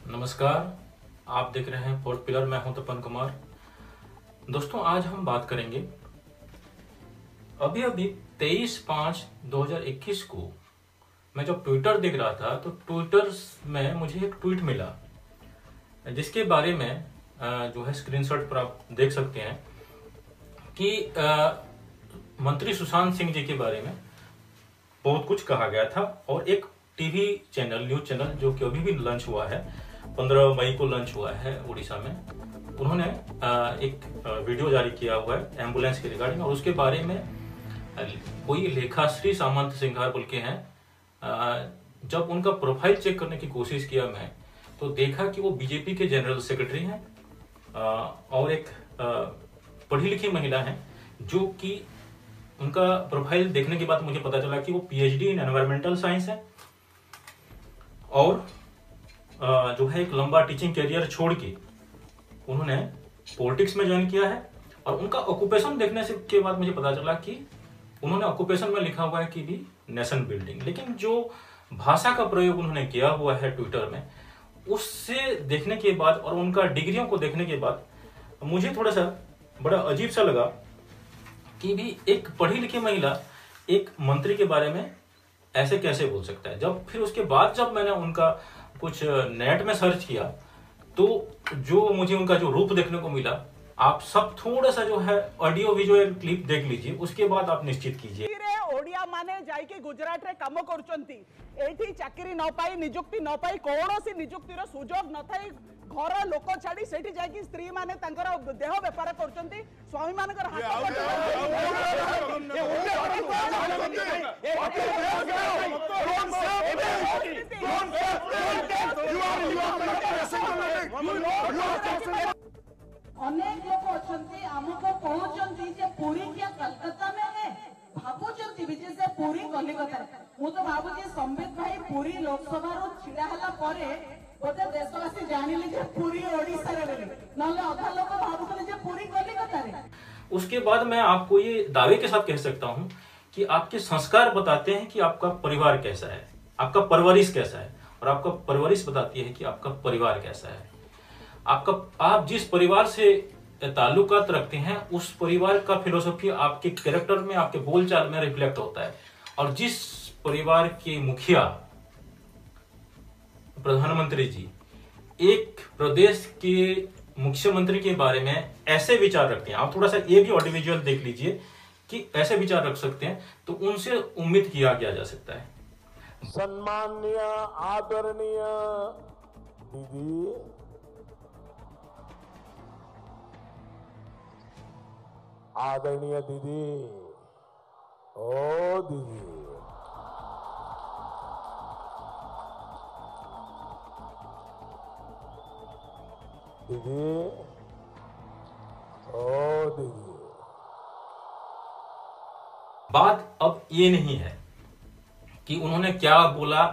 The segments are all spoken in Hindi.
नमस्कार, आप देख रहे हैं फोर्थ पिलर। मैं हूं तपन कुमार। दोस्तों, आज हम बात करेंगे अभी 23/5/2021 को मैं जब ट्विटर देख रहा था तो ट्विटर में मुझे एक ट्वीट मिला जिसके बारे में जो है स्क्रीनशॉट पर आप देख सकते हैं कि मंत्री सुशांत सिंह जी के बारे में बहुत कुछ कहा गया था। और एक टीवी चैनल, न्यूज चैनल जो कि अभी भी लॉन्च हुआ है, 15 मई को लॉन्च हुआ है उड़ीसा में, उन्होंने एक वीडियो जारी किया हुआ है एम्बुलेंस के रिगार्डिंग। और उसके बारे में कोई लेखाश्री सामंत सिंघार बोल के हैं। जब उनका प्रोफाइल चेक करने की कोशिश किया मैं, तो देखा कि वो बीजेपी के जनरल सेक्रेटरी हैं और एक पढ़ी लिखी महिला है, जो कि उनका प्रोफाइल देखने के बाद मुझे पता चला कि वो पीएचडी इन एनवायरमेंटल साइंस है और जो है एक लंबा टीचिंग कैरियर छोड़ के उन्होंने पॉलिटिक्स में ज्वाइन किया है। और उनका ऑक्यूपेशन देखने से के बाद मुझे पता चला कि उन्होंने ऑक्यूपेशन में लिखा हुआ है कि भी नेशन बिल्डिंग, लेकिन जो भाषा का प्रयोग उन्होंने किया हुआ है ट्विटर में, उससे देखने के बाद और उनका डिग्रियों को देखने के बाद मुझे थोड़ा सा बड़ा अजीब सा लगा कि भी एक पढ़ी लिखी महिला एक मंत्री के बारे में ऐसे कैसे बोल सकता है। जब फिर उसके बाद जब मैंने उनका कुछ नेट में सर्च किया तो जो मुझे उनका जो रूप देखने को मिला, आप सब थोड़ा सा जो है ऑडियो विजुअल क्लिप देख लीजिए, उसके बाद आप निश्चित कीजिए। ओडिया माने जाइके गुजरात रे काम करचंती, एठी चाकरी न पाई, नियुक्ति न पाई, कोनोसी नियुक्तिर सुजोग न थाई, घर लोक छाड़ी सेठी जाइके स्त्री माने तांकर देह व्यापार करचंती, स्वामी मानकर अनेक लोग अछंती हमको पहुंचंती जे पूरी क्या कलकत्ता में है, भाबुचंती विजय से पूरी कलिकता। मु तो भाबुची संबित भाई पूरी लोकसभा रो छिड़ा हला परे बोते देशवासी जानिले जे पूरी ओडिसा रे रे, नले अधा लोग भाबुतले जे पूरी कलिकता रे। उसके बाद मैं आपको ये दावे के साथ कह सकता हूं कि आपके संस्कार बताते हैं कि आपका परिवार कैसा है, आपका परवरिश कैसा है, और आपका परवरिश बताती है कि आपका परिवार कैसा है। आप जिस परिवार से ताल्लुकात रखते हैं, उस परिवार का फिलोसफी आपके कैरेक्टर में, आपके बोलचाल में रिफ्लेक्ट होता है। और जिस परिवार के मुखिया, प्रधानमंत्री जी, एक प्रदेश के मुख्यमंत्री के बारे में ऐसे विचार रखते हैं, आप थोड़ा सा ये भी ऑडियो विजुअल देख लीजिए कि ऐसे विचार रख सकते हैं, तो उनसे उम्मीद किया जा सकता है। सम्माननीय आदरणीय दीदी, आदरणीय दीदी, ओ दीदी, दीदी, ओ दीदी। बात अब ये नहीं है कि उन्होंने क्या बोला,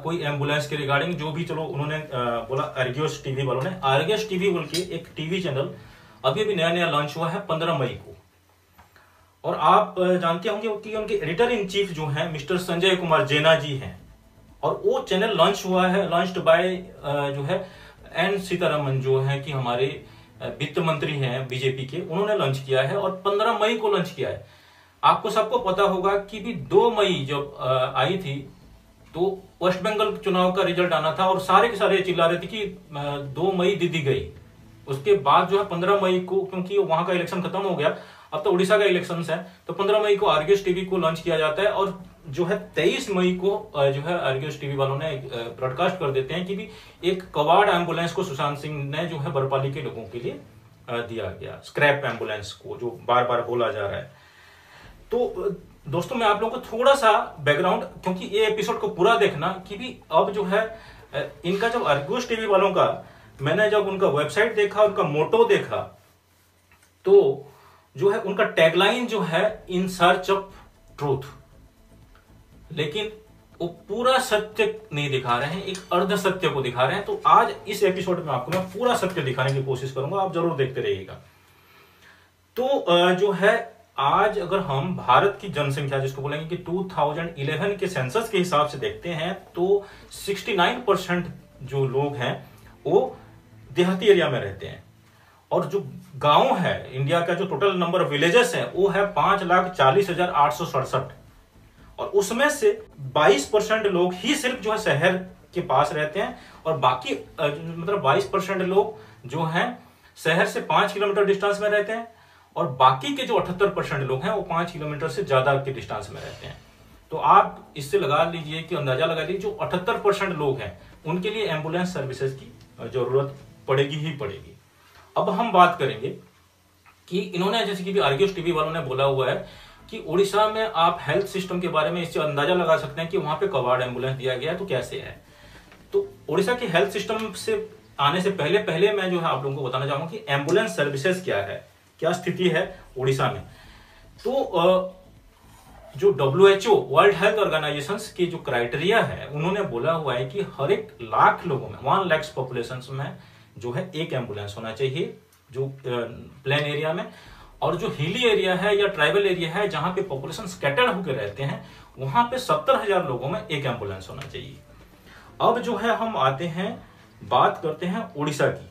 कोई एम्बुलेंस के रिगार्डिंग जो भी, चलो उन्होंने बोला। आर्गियोस टीवी वालों ने, आर्गियोस टीवी बोल के एक टीवी चैनल अभी नया लॉन्च हुआ है 15 मई को। और आप जानते होंगे कि उनके एडिटर इन चीफ जो हैं मिस्टर संजय कुमार जेना जी हैं। और वो चैनल लॉन्च हुआ है, लॉन्च्ड बाय जो है एन सीतारमन, जो है कि हमारे वित्त मंत्री हैं बीजेपी के, उन्होंने लॉन्च किया है और 15 मई को लॉन्च किया है। आपको सबको पता होगा कि भी 2 मई जब आई थी तो वेस्ट बंगाल चुनाव का रिजल्ट आना था और सारे के सारे चिल्ला रहे थे कि 2 मई दीदी गई। उसके बाद जो है 15 मई को, क्योंकि वहां का इलेक्शन खत्म हो गया, अब तो उड़ीसा का इलेक्शन है, तो 15 मई को आर्गियोस टीवी को लॉन्च किया जाता है। और जो है 23 मई को जो है आर्गियोस टीवी वालों ने ब्रॉडकास्ट कर देते हैं कि भी एक कवाड़ एम्बुलेंस को सुशांत सिंह ने जो है बरपाली के लोगों के लिए दिया गया, स्क्रैप एम्बुलेंस को, जो बार बार बोला जा रहा है। तो दोस्तों, मैं आप लोगों को थोड़ा सा बैकग्राउंड, क्योंकि ये एपिसोड को पूरा देखना कि भी अब जो है इनका, जब आर्गियोस टीवी वालों का मैंने जब उनका वेबसाइट देखा, उनका मोटो देखा, तो जो है उनका टैगलाइन जो है इन सर्च ऑफ ट्रूथ, लेकिन वो पूरा सत्य नहीं दिखा रहे हैं, एक अर्ध सत्य को दिखा रहे हैं। तो आज इस एपिसोड में आपको मैं पूरा सत्य दिखाने की कोशिश करूंगा, आप जरूर देखते रहिएगा। तो जो है आज अगर हम भारत की जनसंख्या जिसको बोलेंगे कि 2011 के सेंसस के हिसाब से देखते हैं तो 69% जो लोग हैं वो देहाती एरिया में रहते हैं, और जो गांव है, इंडिया का जो टोटल नंबर ऑफ विलेजेस है वो है 5,40,867, और उसमें से 22% लोग ही सिर्फ जो है शहर के पास रहते हैं, और बाकी मतलब 22% लोग जो हैं शहर से 5 किलोमीटर डिस्टेंस में रहते हैं, और बाकी के जो 78% लोग हैं वो 5 किलोमीटर से ज्यादा के डिस्टेंस में रहते हैं। तो आप इससे लगा लीजिए कि अंदाजा लगा लीजिए जो 78% लोग हैं उनके लिए एम्बुलेंस सर्विसेज की जरूरत पड़ेगी ही पड़ेगी। अब हम बात करेंगे कि इन्होंने जैसे कि आर्ग्यूज टीवी वालों ने बोला हुआ है कि उड़ीसा में आप हेल्थ सिस्टम के बारे में इससे अंदाजा लगा सकते हैं कि वहां पे कबाड़ एम्बुलेंस दिया गया है तो कैसे है। तो उड़ीसा के हेल्थ सिस्टम से आने से पहले मैं जो है आप लोगों को बताना चाहूंगा कि एम्बुलेंस सर्विसेज क्या है, क्या स्थिति है उड़ीसा में। तो जो WHO वर्ल्ड हेल्थ ऑर्गेनाइजेशन की जो क्राइटेरिया है उन्होंने बोला हुआ है कि हर 1 लाख लोगों में 1 लाख पॉपुलेशन में जो है एक एम्बुलेंस होना चाहिए जो प्लेन एरिया में, और जो हिली एरिया है या ट्राइबल एरिया है जहां पे पॉपुलेशन स्कैटर्ड होकर रहते हैं वहां पे 70,000 लोगों में एक एम्बुलेंस होना चाहिए। अब जो है हम आते हैं बात करते हैं उड़ीसा की।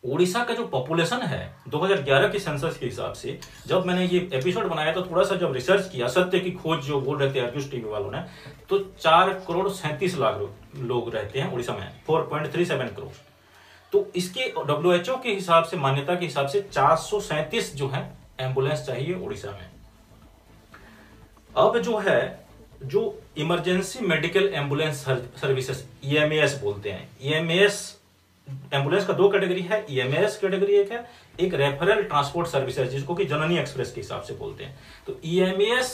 उड़ीसा का जो पॉपुलेशन है 2011 के सेंसस के हिसाब से, जब मैंने ये एपिसोड बनाया तो थोड़ा सा जब रिसर्च किया, सत्य की खोज जो बोल रहे थे आर्ग्यूज टीवी वालों ने, तो 4,37,00,000 लोग रहते हैं उड़ीसा में, 4.37 करोड़। तो इसके WHO के हिसाब से, मान्यता के हिसाब से 437 जो है एम्बुलेंस चाहिए उड़ीसा में। अब जो है जो emergency medical ambulance services EMAS बोलते हैं, EMAS एम्बुलेंस का 2 कैटेगरी है, EMAS कैटेगरी एक रेफरल ट्रांसपोर्ट सर्विसेज जिसको कि जननी एक्सप्रेस के हिसाब से बोलते हैं। तो EMAS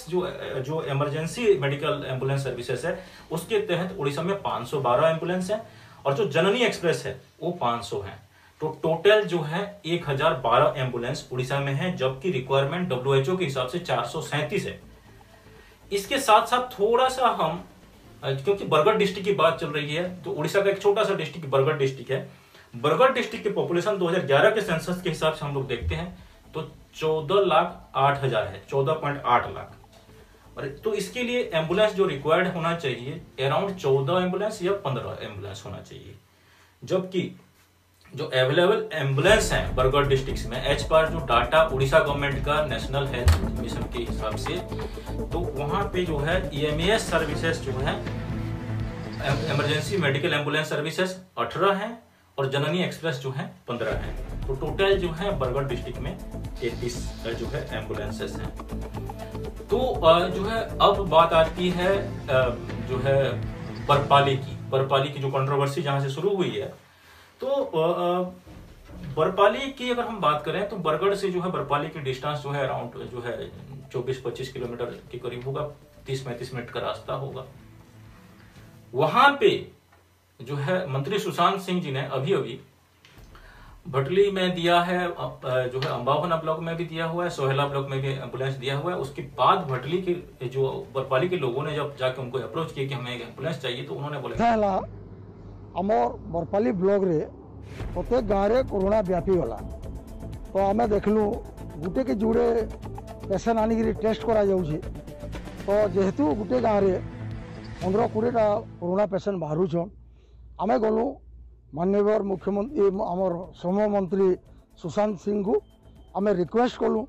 जो इमरजेंसी मेडिकल एम्बुलेंस सर्विसेज है उसके तहत उड़ीसा में 512 एम्बुलेंस है, और जो जननी एक्सप्रेस है वो 500 है। तो टोटल जो है 1012 एम्बुलेंस उड़ीसा में है, जबकि रिक्वायरमेंट WHO के हिसाब से 437 है। इसके साथ साथ थोड़ा सा हम, क्योंकि बरगढ़ डिस्ट्रिक्ट की बात चल रही है, तो उड़ीसा का एक छोटा सा डिस्ट्रिक्ट बरगढ़ डिस्ट्रिक्ट है। बरगढ़ डिस्ट्रिक्ट की पॉपुलेशन 2011 के सेंसस के हिसाब से हम लोग देखते हैं तो 14,08,000 है, 14.8 लाख। और तो इसके लिए एम्बुलेंस जो रिक्वायर्ड होना चाहिए अराउंड 14 एम्बुलेंस या 15 एम्बुलेंस होना चाहिए, जबकि जो अवेलेबल एम्बुलेंस है बरगढ़ डिस्ट्रिक्ट में एज पर जो डाटा उड़ीसा गवर्नमेंट का नेशनल हेल्थ मिशन के हिसाब से, तो वहां पे जो है EMAS सर्विसेज जो है इमरजेंसी मेडिकल एम्बुलेंस सर्विसेज 18 है, और जननी एक्सप्रेस जो है 15 है। तो टोटल जो है बरगढ़ डिस्ट्रिक्ट में 33 जो है एम्बुलेंसेस हैं। तो जो है अब बात आती है जो है बरपाली की जो कंट्रोवर्सी जहां से शुरू हुई है। तो बरपाली की अगर हम बात करें तो बरगढ़ से जो है बरपाली की डिस्टेंस जो है अराउंड जो है 24-25 किलोमीटर के करीब होगा, 30-35 मिनट का रास्ता होगा। वहां पे जो है मंत्री सुशांत सिंह जी ने अभी भटली में दिया है, जो है अंबावना ब्लॉक में भी दिया हुआ है, सोहेला ब्लॉक में भी एम्बुलेंस दिया हुआ है। उसके बाद भटली के जो बरपाली के लोगों ने जब जाके उनको अप्रोच किया कि हमें एक एम्बुलेंस चाहिए, तो उन्होंने बोला आमर बरपाली ब्लॉक रे प्रत्येक गाँव में कोरोना व्यापी गला। तो आम देखलु गोटे के जुड़े पेसेंट आनिक टेस्ट करा जाउछि। तो जेहेतु गोटे गाँव में 15-20टा कोरोना पेसेंट बाहरुछन, आम गलु माननीय मुख्यमंत्री आमर श्रम मंत्री सुशांत सिंह को आम रिक्वेस्ट कलु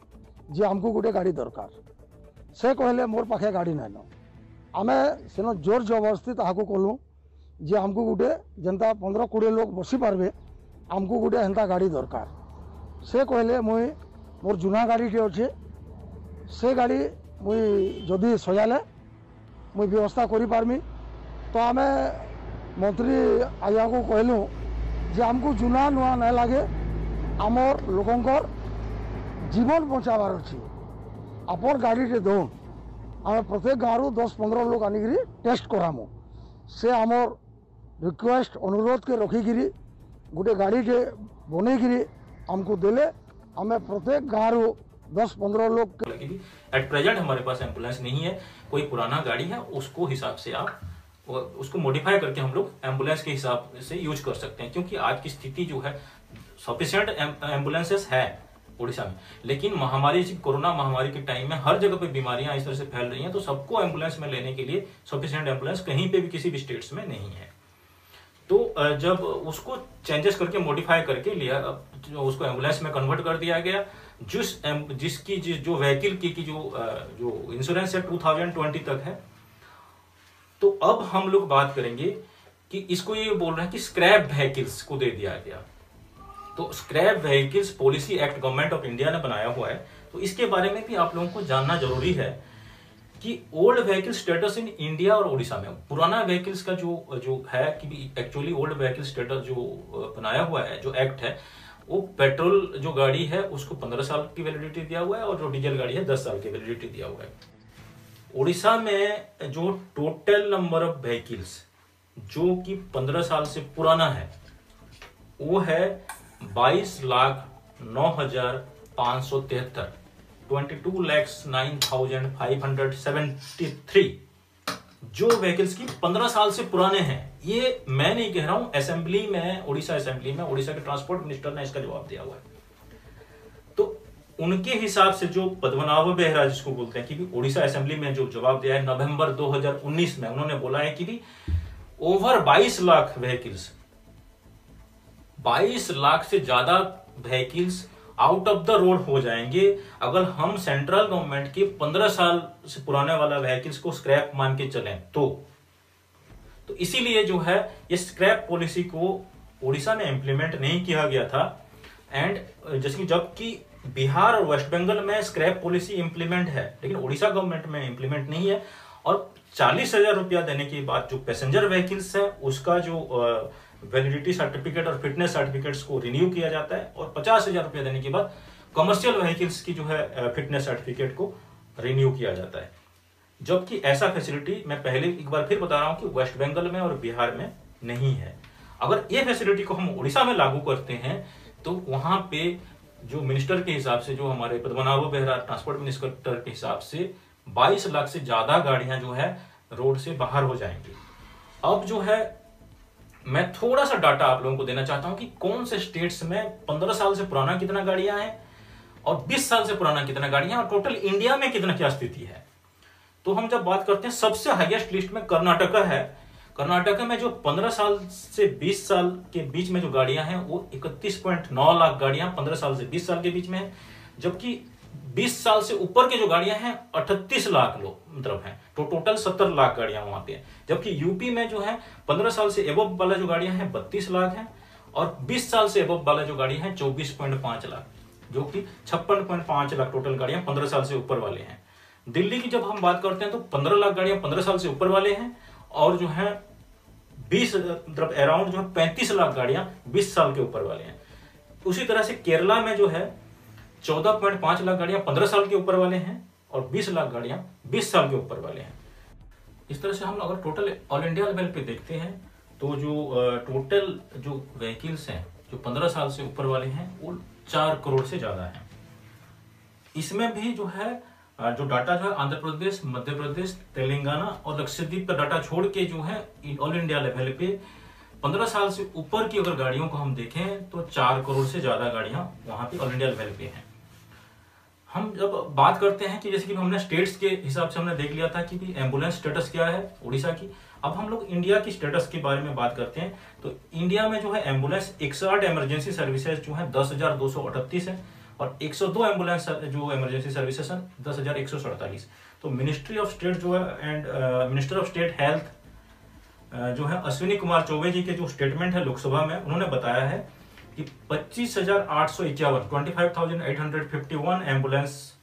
जे आमको गोटे गाड़ी दरकार। से कहले मोर पाखे गाड़ी नाइन, आम सेन जोर जबरदस्ती ताकू कलु जे आमको गोटे जनता 15-20 लोग बसी पारबे, आमको गोटे हेन्ता गाड़ी दरकार। से कहले मुई मोर जुना गाड़ी टे अच्छे, से गाड़ी मुई जदि सजाले मुई व्यवस्था करि पारमी। तो आम मंत्री आया को कहलु जे आमको जुना नुआ नहीं लगे, आमर लोकंकर जीवन बचाबार अच्छी, आपन गाड़ी टे दौन आम प्रत्येक गाँव 10-15 लोग आनिक टेस्ट करामु। से आमर रिक्वेस्ट अनुरोध के रखिकी गोटे गाड़ी टे बनईकि आमको देले, आम प्रत्येक गाँव 10-15 लोग। एट प्रेजेंट हमारे पास एम्बुलेंस नहीं है, कोई पुराना गाड़ी है उसको हिसाब से आप उसको मॉडिफाई करके हम लोग एम्बुलेंस के हिसाब से यूज कर सकते हैं, क्योंकि आज की स्थिति जो है सफिशिएंट एम्बुलेंसेस है उड़ीसा में। लेकिन महामारी, कोरोना महामारी के टाइम में हर जगह पे बीमारियां इस तरह से फैल रही हैं, तो सबको एम्बुलेंस में लेने के लिए सफिशिएंट एम्बुलेंस कहीं पे भी किसी भी स्टेट्स में नहीं है। तो जब उसको चेंजेस करके मॉडिफाई करके लिया, उसको एम्बुलेंस में कन्वर्ट कर दिया गया। जिसकी जो व्हीकल की जो इंश्योरेंस है 2020 तक है। तो अब हम लोग बात करेंगे कि इसको ये बोल रहे हैं कि स्क्रैप व्हीकल्स को दे दिया गया। तो scrap vehicles policy act government of India ने बनाया हुआ है, तो इसके बारे में भी आप लोगों को जानना जरूरी है कि old vehicle status in India और उड़ीसा में। पुराना व्हीकल्स का जो है कि एक्चुअली ओल्ड व्हीकल स्टेटस जो बनाया हुआ है, जो एक्ट है, वो पेट्रोल जो गाड़ी है उसको 15 साल की वैलिडिटी दिया हुआ है और जो डीजल गाड़ी है 10 साल की वैलिडिटी दिया हुआ है। उड़ीसा में जो टोटल नंबर ऑफ व्हीकल्स जो कि 15 साल से पुराना है वो है 22,09,573, 22,09,573 जो व्हीकल्स की 15 साल से पुराने हैं। ये मैं नहीं कह रहा हूं, असेंबली में, उड़ीसा असेंबली में उड़ीसा के ट्रांसपोर्ट मिनिस्टर ने इसका जवाब दिया हुआ है। तो उनके हिसाब से जो पद्मनाभ बेहरा जिसको बोलते हैं कि उड़ीसा असेंबली में जो जवाब दिया है नवंबर 2019 में, उन्होंने बोला है कि ओवर 22 लाख व्हीकल्स, 22 लाख से ज्यादा vehicles out of the road हो जाएंगे अगर हम सेंट्रल गवर्नमेंट के 15 साल से पुराने वाला व्हीकल्स को स्क्रैप मान के चलें। तो इसीलिए जो है ये स्क्रैप पॉलिसी को उड़ीसा में इंप्लीमेंट नहीं किया गया था। एंड जबकि बिहार और वेस्ट बंगाल में स्क्रैप पॉलिसी इंप्लीमेंट है, लेकिन उड़ीसा गवर्नमेंट में इंप्लीमेंट नहीं है। और 40,000 रुपया देने के बाद जो पैसेंजर व्हीकल्स है उसका जो वैलिडिटी सर्टिफिकेट और फिटनेस सर्टिफिकेट्स को रिन्यू किया जाता है, और 50,000 रुपया देने के बाद कमर्शियल व्हीकल्स की जो है फिटनेस सर्टिफिकेट को रिन्यू किया जाता है। जबकि ऐसा फैसिलिटी मैं पहले एक बार फिर बता रहा हूं कि वेस्ट बंगाल में और बिहार में नहीं है। अगर ये फैसिलिटी को हम उड़ीसा में लागू करते हैं तो वहां पे जो मिनिस्टर के हिसाब से, जो हमारे पद्मनाभ बेहरा ट्रांसपोर्ट मिनिस्टर के हिसाब से 22 लाख से ज्यादा गाड़ियां जो है रोड से बाहर हो जाएंगी। अब जो है मैं थोड़ा सा डाटा आप लोगों को देना चाहता हूं कि कौन से स्टेट्स में 15 साल से पुराना कितना गाड़ियां हैं और 20 साल से पुराना कितना गाड़ियां, और टोटल इंडिया में कितना क्या स्थिति है। तो हम जब बात करते हैं, सबसे हाईएस्ट लिस्ट में कर्नाटका है। कर्नाटका में जो 15 साल से 20 साल के बीच में जो गाड़ियां हैं वो 31.9 लाख गाड़ियां 15 साल से 20 साल के बीच में है। जबकि 20 साल से ऊपर के जो गाड़ियां हैं 38 लाख लोग मतलब हैं, तो टोटल 70 लाख गाड़ियां वहां पे हैं। जबकि यूपी में जो है 15 साल से एबव वाला जो गाड़ियां हैं 32 लाख हैं, और 20 साल से एबव वाला जो गाड़ियां हैं 24.5 लाख, जो कि 56.5 लाख टोटल गाड़ियां 15 साल से ऊपर वाले हैं। दिल्ली की जब हम बात करते हैं तो 15 लाख गाड़ियां 15 साल से ऊपर वाले हैं, और जो है 20 मतलब अराउंड जो है 35 लाख गाड़ियां 20 साल के ऊपर वाले हैं। उसी तरह से केरला में जो है 14.5 लाख गाड़ियां 15 साल के ऊपर वाले हैं, और 20 लाख गाड़ियां 20 साल के ऊपर वाले हैं। इस तरह से हम अगर टोटल ऑल इंडिया लेवल पे देखते हैं तो जो टोटल जो व्हीकल्स हैं जो 15 साल से ऊपर वाले हैं वो 4 करोड़ से ज्यादा हैं। इसमें भी जो है जो डाटा जो है आंध्र प्रदेश, मध्य प्रदेश, तेलंगाना और लक्षद्वीप का डाटा छोड़ के जो है ऑल इंडिया लेवल पे 15 साल से ऊपर की अगर गाड़ियों को हम देखें तो 4 करोड़ से ज्यादा गाड़ियां वहां पे ऑल इंडिया लेवल पे हैं। हम जब बात करते हैं कि जैसे कि हमने स्टेट्स के हिसाब से हमने देख लिया था कि एम्बुलेंस स्टेटस क्या है उड़ीसा की, अब हम लोग इंडिया की स्टेटस के बारे में बात करते हैं। तो इंडिया में जो है एम्बुलेंस 108 इमरजेंसी सर्विसेज जो है 10,238 है, और 102 एम्बुलेंस जो इमरजेंसी सर्विसेज है 10,147। तो मिनिस्ट्री ऑफ स्टेट जो है and minister of state health जो है अश्विनी कुमार चौबे जी के जो स्टेटमेंट है लोकसभा में, उन्होंने बताया है कि 25,851 25,851 एम्बुलेंस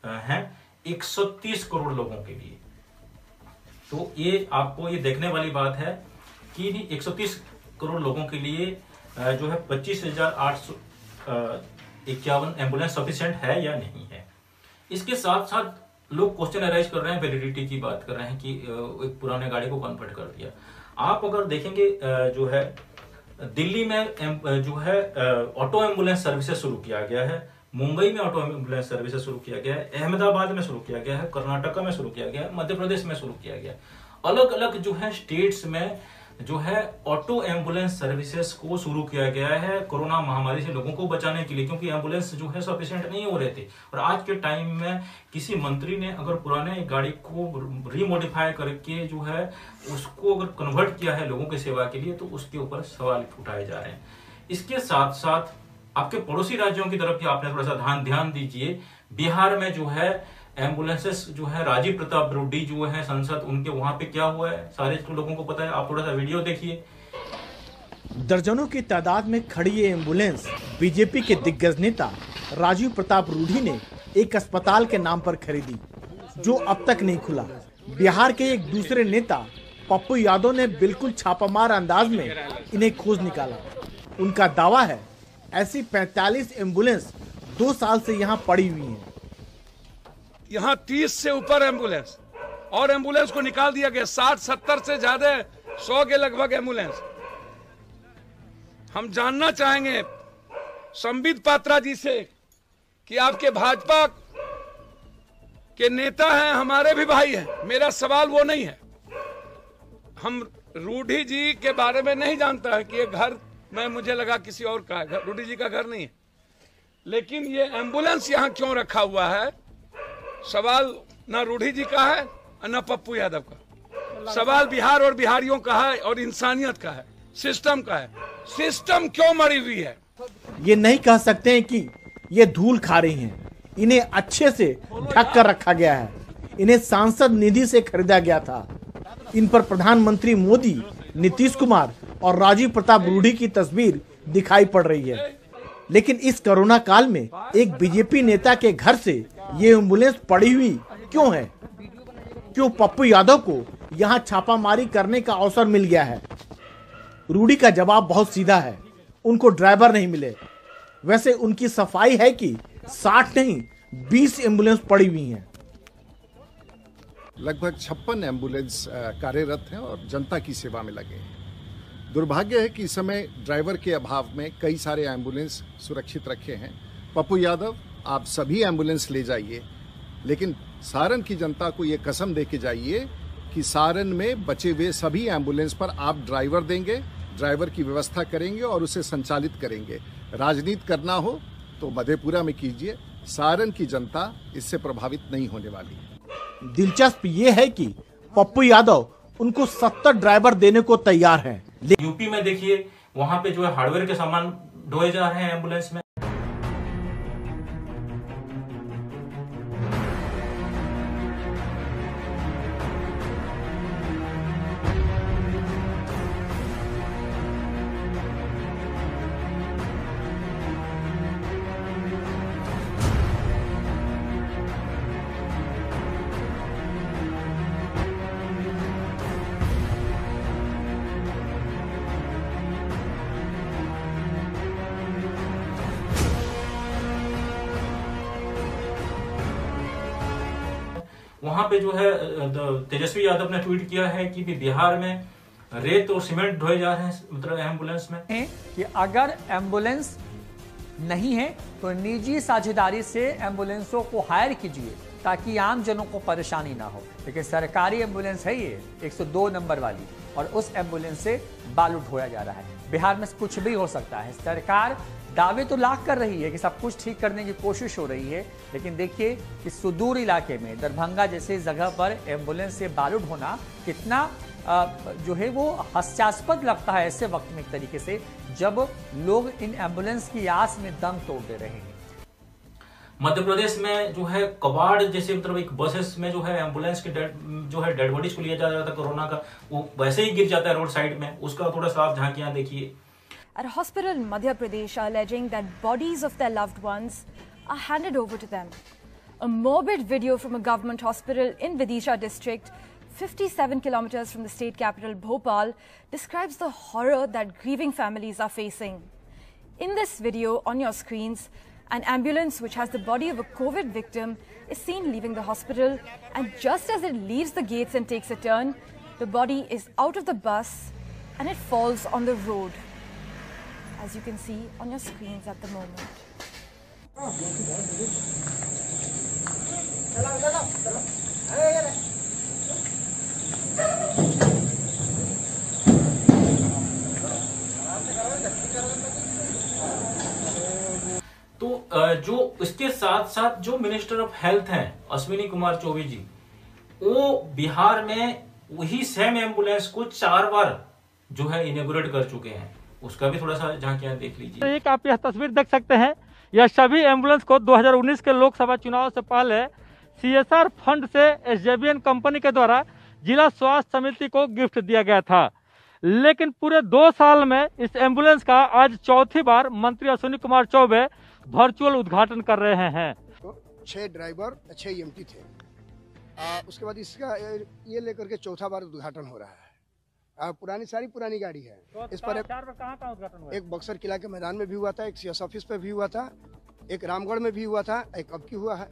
हैं 130 करोड़ लोगों के लिए। तो ये आपको ये देखने वाली बात है कि 130 करोड़ लोगों के लिए जो है 25,851 एम्बुलेंस सफिशिएंट है या नहीं है। इसके साथ साथ लोग क्वेश्चन अराइज कर रहे हैं, वैलिडिटी की बात कर रहे हैं कि एक पुराने गाड़ी को कन्वर्ट कर दिया। आप अगर देखेंगे जो है दिल्ली में जो है ऑटो एम्बुलेंस सर्विसेज शुरू किया गया है, मुंबई में ऑटो एम्बुलेंस सर्विसेज शुरू किया गया है, अहमदाबाद में शुरू किया गया है, कर्नाटका में शुरू किया गया है, मध्य प्रदेश में शुरू किया गया है। अलग अलग जो है स्टेट्स में जो है ऑटो एम्बुलेंस सर्विसेज को शुरू किया गया है कोरोना महामारी से लोगों को बचाने के लिए, क्योंकि एम्बुलेंस जो है सफिशिएंट नहीं हो रहे थे। और आज के टाइम में किसी मंत्री ने अगर पुराने गाड़ी को रीमोडिफाई करके जो है उसको अगर कन्वर्ट किया है लोगों की सेवा के लिए, तो उसके ऊपर सवाल उठाए जा रहे हैं। इसके साथ साथ आपके पड़ोसी राज्यों की तरफ भी आपने थोड़ा सा ध्यान दीजिए। बिहार में जो है एम्बुलेंसेस जो है राजीव प्रताप रूडी जो है सांसद, उनके वहां पे क्या हुआ है सारे लोगों को पता है। आप थोड़ा सा वीडियो देखिए। दर्जनों की तादाद में खड़ी ये एम्बुलेंस बीजेपी के दिग्गज नेता राजीव प्रताप रूडी ने एक अस्पताल के नाम पर खरीदी, जो अब तक नहीं खुला। बिहार के एक दूसरे नेता पप्पू यादव ने बिल्कुल छापामार अंदाज में इन्हें खोज निकाला। उनका दावा है ऐसी 45 एम्बुलेंस 2 साल से यहाँ पड़ी हुई हैं। यहाँ 30 से ऊपर एम्बुलेंस और एम्बुलेंस को निकाल दिया गया, 60-70 से ज्यादा 100 के लगभग एम्बुलेंस। हम जानना चाहेंगे संबित पात्रा जी से कि आपके भाजपा के नेता हैं, हमारे भी भाई हैं, मेरा सवाल वो नहीं है। हम रूडी जी के बारे में नहीं जानता है कि ये घर में, मुझे लगा किसी और का है, रूडी जी का घर नहीं है, लेकिन ये एम्बुलेंस यहाँ क्यों रखा हुआ है, सवाल न रूडी जी का है न पप्पू यादव का, सवाल बिहार और बिहारियों का है और इंसानियत का है, सिस्टम का है। सिस्टम क्यों मरी हुई है? ये नहीं कह सकते हैं कि ये धूल खा रही हैं। इन्हें अच्छे से ढक कर रखा गया है। इन्हें सांसद निधि से खरीदा गया था। इन पर प्रधानमंत्री मोदी, नीतीश कुमार और राजीव प्रताप रूडी की तस्वीर दिखाई पड़ रही है। लेकिन इस कोरोना काल में एक बीजेपी नेता के घर से ये एम्बुलेंस पड़ी हुई क्यों है? क्यों पप्पू यादव को यहाँ छापामारी करने का अवसर मिल गया है? रूडी का जवाब बहुत सीधा है, उनको ड्राइवर नहीं मिले। वैसे उनकी सफाई है कि 60 नहीं 20 एम्बुलेंस पड़ी हुई हैं। लगभग 56 एम्बुलेंस कार्यरत हैं और जनता की सेवा में लगे हैं। दुर्भाग्य है कि इस समय ड्राइवर के अभाव में कई सारे एम्बुलेंस सुरक्षित रखे हैं। पप्पू यादव, आप सभी एम्बुलेंस ले जाइए, लेकिन सारण की जनता को ये कसम दे के जाइए कि सारण में बचे हुए सभी एम्बुलेंस पर आप ड्राइवर देंगे, ड्राइवर की व्यवस्था करेंगे और उसे संचालित करेंगे। राजनीति करना हो तो मधेपुरा में कीजिए, सारण की जनता इससे प्रभावित नहीं होने वाली है। दिलचस्प ये है कि पप्पू यादव उनको 70 ड्राइवर देने को तैयार हैं। यूपी में देखिए, वहां पे जो है हार्डवेयर के सामान ढोए जा रहे हैं एम्बुलेंस में। वहां पे जो है तेजस्वी यादव ने ट्वीट किया है कि बिहार में रेत और सीमेंट ढोए जा रहे हैं, मतलब एम्बुलेंस में, कि अगर एम्बुलेंस नहीं है तो निजी साझेदारी से एम्बुलेंसों को हायर कीजिए ताकि आम जनों को परेशानी ना हो। लेकिन सरकारी एम्बुलेंस है ये 102 नंबर वाली, और उस एम्बुलेंस से बालू ढोया जा रहा है। बिहार में कुछ भी हो सकता है। सरकार दावे तो लाख कर रही है कि सब कुछ ठीक करने की कोशिश हो रही है, लेकिन देखिए कि सुदूर इलाके में दरभंगा जैसे जगह पर एम्बुलेंस से बालू ढोना कितना जो है वो हास्यास्पद लगता है ऐसे वक्त में, एक तरीके से जब लोग इन एम्बुलेंस की आस में दम तोड़ दे रहे हैं। मध्य प्रदेश में जो है कबाड़ जैसे, मतलब एक बसेस में जो है एम्बुलेंस के डेड बॉडीज को लिया जा रहा था कोरोना का, वो वैसे ही गिर जाता है रोड साइड में। उसका थोड़ा सा आप झांकियां देखिए। At a hospital in Madhya Pradesh are alleging that bodies of their loved ones are handed over to them. A morbid video from a government hospital in Vidisha district, 57 kilometers from the state capital Bhopal, describes the horror that grieving families are facing. In this video on your screens, an ambulance which has the body of a COVID victim is seen leaving the hospital, and just as it leaves the gates and takes a turn, the body is out of the bus and it falls on the road, as you can see on your screens at the moment. जो इसके साथ साथ जो मिनिस्टर ऑफ हेल्थ हैं अश्विनी कुमार चौबे जी, वो बिहार में वही सेम एम्बुलेंस को 4 बार जो है इनॉग्रेट कर चुके हैं। उसका भी थोड़ा सा झांकियां देख लीजिए। एक आप यह तस्वीर देख सकते हैं, यह सभी एम्बुलेंस को 2019 के लोकसभा चुनाव से पहले CSR फंड से SJVN कंपनी के द्वारा जिला स्वास्थ्य समिति को गिफ्ट दिया गया था। लेकिन पूरे 2 साल में इस एम्बुलेंस का आज चौथी बार मंत्री अश्विनी कुमार चौबे वर्चुअल उद्घाटन कर रहे हैं। 6 ड्राइवर 6 EMT थे। उसके बाद इसका ये लेकर के चौथा बार उद्घाटन हो रहा है। सारी पुरानी गाड़ी है। तो इस पर कहाँ उद्घाटन हुआ? एक बक्सर किला के मैदान में भी हुआ था, एक CS ऑफिस पे भी हुआ था, एक रामगढ़ में भी हुआ था, एक अब की हुआ है।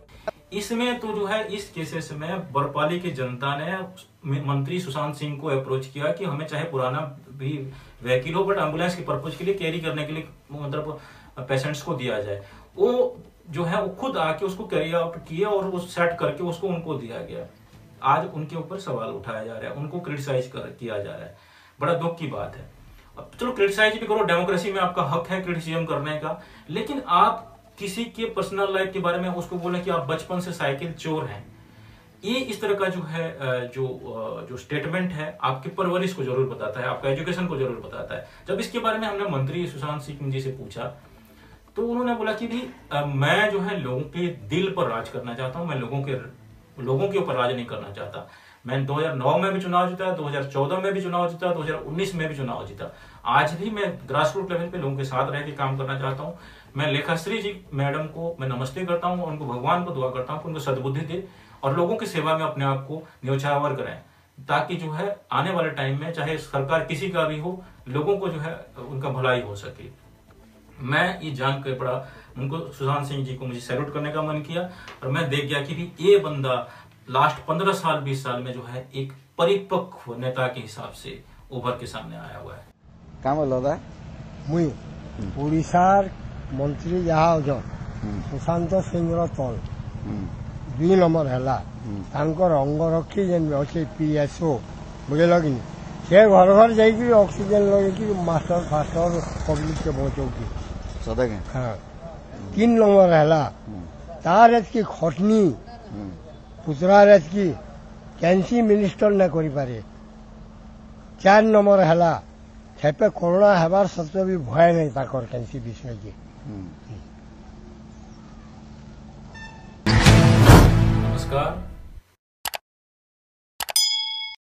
इसमें तो जो है इस केसेस में बरपाली की जनता ने मंत्री सुशांत सिंह को अप्रोच किया कि हमें चाहे पुराना भी व्हीकल हो, बट एम्बुलेंस के पर्पज के लिए कैरी करने के लिए मतलब पेशेंट्स को दिया जाए। वो जो है वो खुद आके उसको कैरी आउट किया और वो सेट करके उसको उनको दिया गया। आज उनके ऊपर सवाल उठाया जा रहा है, उनको क्रिटिसाइज किया जा रहा है। बड़ा दुख की बात है। अब चलो क्रिटिसाइज भी करो, डेमोक्रेसी में आपका हक है क्रिटिसिज्म करने का, लेकिन आप किसी के पर्सनल लाइफ के बारे में उसको बोले कि आप बचपन से साइकिल चोर हैं, ये इस तरह का जो है जो स्टेटमेंट है आपकी परवरिश को जरूर बताता है, आपका एजुकेशन को जरूर बताता है। जब इसके बारे में हमने मंत्री सुशांत सिंह जी से पूछा तो उन्होंने बोला कि भी मैं जो है लोगों के दिल पर राज करना चाहता हूं, मैं लोगों के ऊपर राज नहीं करना चाहता। मैं 2009 में भी चुनाव जीता, 2014 में भी चुनाव जीता, 2019 में भी चुनाव जीता। आज भी मैं ग्रास रूट लेवल पे लोगों के साथ रह के काम करना चाहता हूं। मैं लेखाश्री जी मैडम को मैं नमस्ते करता हूं और उनको भगवान को दुआ करता हूं कि उनको सद्बुद्धि दे और लोगों की सेवा में अपने आप को न्यौछावर करें, ताकि जो है आने वाले टाइम में चाहे सरकार किसी का भी हो, लोगों को जो है उनका भलाई हो सके। मैं ये जान के बड़ा उनको सुशांत सिंह जी को मुझे सैल्यूट करने का मन किया और मैं देख गया कि भी ये बंदा लास्ट 15 साल 20 साल में जो है एक परिपक्व नेता के हिसाब से उभर के सामने आया हुआ है। काम लगा मुई ओडिशार मंत्री जहाँ अजन सुशांत सिंह तल 2 नंबर है अंगरक्षी जेन अच्छे PSO बुझल कि से घर घर जाकि ऑक्सीजन लगे मास्टर फास्टर पब्लिक के पहुंचौकी। हाँ 3 नंबर है तार एतकी खटनी पुतरार एतकी कैंसी मिनिस्टर न करि पारे। 4 नंबर है हेपे कोरोना हेबार सत्वे भी भय नहीं ताकर कैंसी विषय की। नमस्कार,